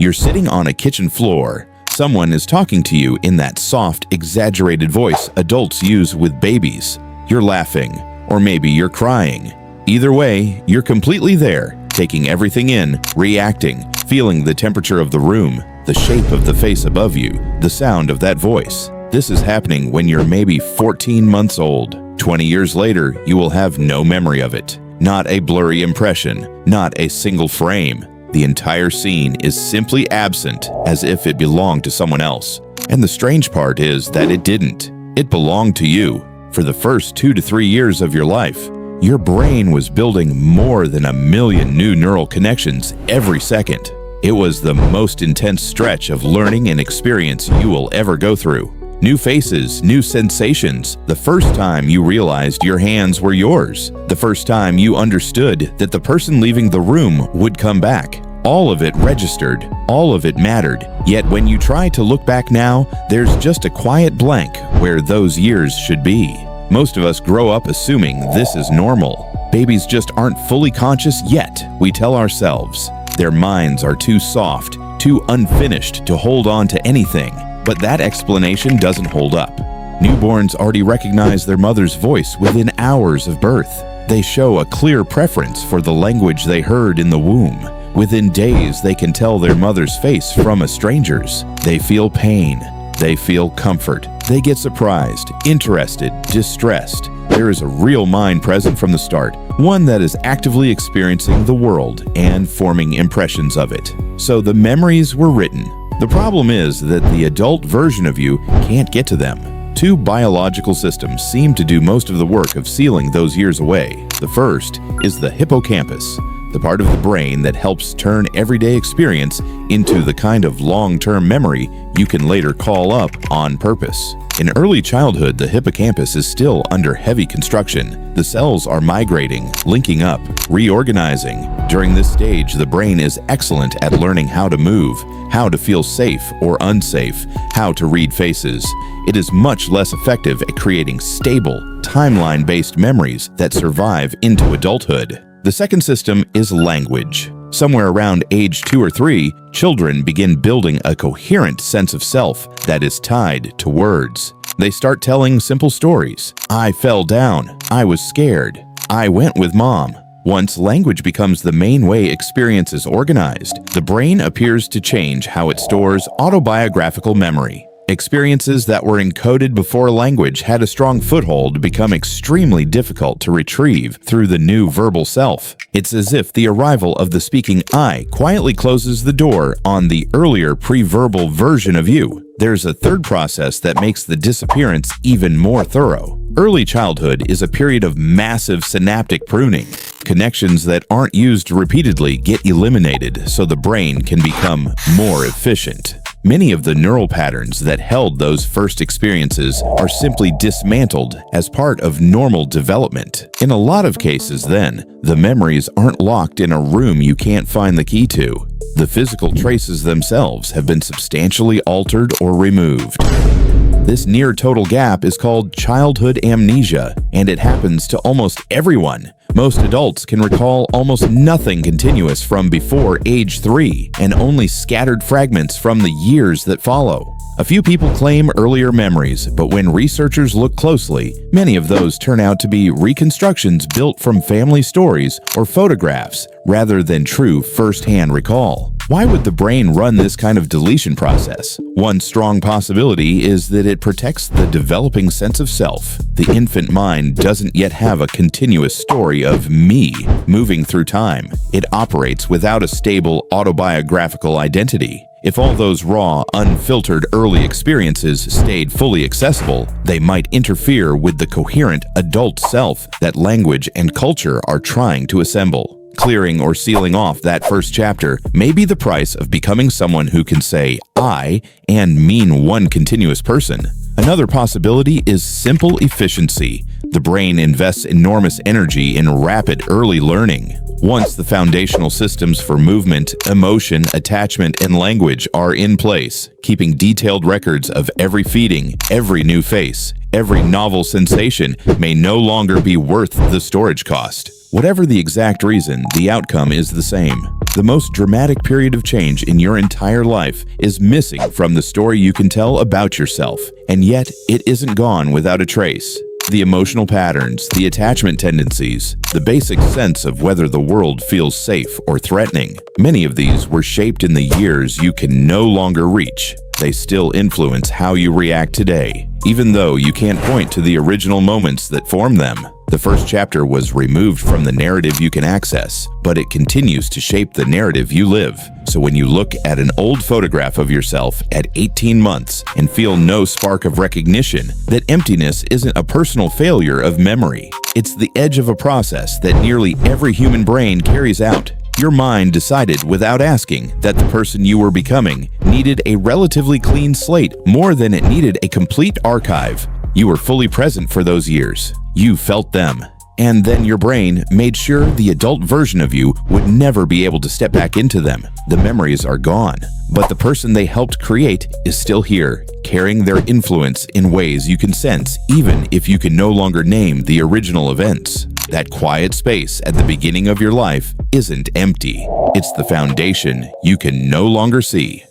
You're sitting on a kitchen floor. Someone is talking to you in that soft, exaggerated voice adults use with babies. You're laughing, or maybe you're crying. Either way, you're completely there, taking everything in, reacting, feeling the temperature of the room, the shape of the face above you, the sound of that voice. This is happening when you're maybe 14 months old. 20 years later, you will have no memory of it. Not a blurry impression, not a single frame. The entire scene is simply absent, as if it belonged to someone else. And the strange part is that it didn't. It belonged to you. For the first 2 to 3 years of your life, your brain was building more than 1 million new neural connections every second. It was the most intense stretch of learning and experience you will ever go through. New faces, new sensations, the first time you realized your hands were yours, the first time you understood that the person leaving the room would come back. All of it registered, all of it mattered, yet when you try to look back now, there's just a quiet blank where those years should be. Most of us grow up assuming this is normal. Babies just aren't fully conscious yet, we tell ourselves. Their minds are too soft, too unfinished to hold on to anything. But that explanation doesn't hold up. Newborns already recognize their mother's voice within hours of birth. They show a clear preference for the language they heard in the womb. Within days, they can tell their mother's face from a stranger's. They feel pain. They feel comfort. They get surprised, interested, distressed. There is a real mind present from the start, one that is actively experiencing the world and forming impressions of it. So the memories were written. The problem is that the adult version of you can't get to them. 2 biological systems seem to do most of the work of sealing those years away. The first is the hippocampus, the part of the brain that helps turn everyday experience into the kind of long-term memory you can later call up on purpose. In early childhood, the hippocampus is still under heavy construction. The cells are migrating, linking up, reorganizing. During this stage, the brain is excellent at learning how to move, how to feel safe or unsafe, how to read faces. It is much less effective at creating stable, timeline-based memories that survive into adulthood. The second system is language. Somewhere around age 2 or 3, children begin building a coherent sense of self that is tied to words. They start telling simple stories. I fell down. I was scared. I went with mom. Once language becomes the main way experience is organized, the brain appears to change how it stores autobiographical memory. Experiences that were encoded before language had a strong foothold become extremely difficult to retrieve through the new verbal self. It's as if the arrival of the speaking I quietly closes the door on the earlier pre-verbal version of you. There's a third process that makes the disappearance even more thorough. Early childhood is a period of massive synaptic pruning. Connections that aren't used repeatedly get eliminated so the brain can become more efficient. Many of the neural patterns that held those first experiences are simply dismantled as part of normal development. In a lot of cases then, the memories aren't locked in a room you can't find the key to. The physical traces themselves have been substantially altered or removed. This near-total gap is called childhood amnesia, and it happens to almost everyone. Most adults can recall almost nothing continuous from before age 3, and only scattered fragments from the years that follow. A few people claim earlier memories, but when researchers look closely, many of those turn out to be reconstructions built from family stories or photographs, rather than true first-hand recall. Why would the brain run this kind of deletion process? One strong possibility is that it protects the developing sense of self. The infant mind doesn't yet have a continuous story of me moving through time. It operates without a stable autobiographical identity. If all those raw, unfiltered early experiences stayed fully accessible, they might interfere with the coherent adult self that language and culture are trying to assemble. Clearing or sealing off that first chapter may be the price of becoming someone who can say I and mean one continuous person. Another possibility is simple efficiency. The brain invests enormous energy in rapid early learning. Once the foundational systems for movement, emotion, attachment, and language are in place, keeping detailed records of every feeding, every new face, every novel sensation may no longer be worth the storage cost. Whatever the exact reason, the outcome is the same. The most dramatic period of change in your entire life is missing from the story you can tell about yourself, and yet it isn't gone without a trace. The emotional patterns, the attachment tendencies, the basic sense of whether the world feels safe or threatening. Many of these were shaped in the years you can no longer reach. They still influence how you react today, even though you can't point to the original moments that formed them. The first chapter was removed from the narrative you can access, but it continues to shape the narrative you live. So when you look at an old photograph of yourself at 18 months and feel no spark of recognition, that emptiness isn't a personal failure of memory. It's the edge of a process that nearly every human brain carries out. Your mind decided without asking that the person you were becoming needed a relatively clean slate more than it needed a complete archive. You were fully present for those years. You felt them. And then your brain made sure the adult version of you would never be able to step back into them. The memories are gone, but the person they helped create is still here, carrying their influence in ways you can sense even if you can no longer name the original events. That quiet space at the beginning of your life isn't empty. It's the foundation you can no longer see.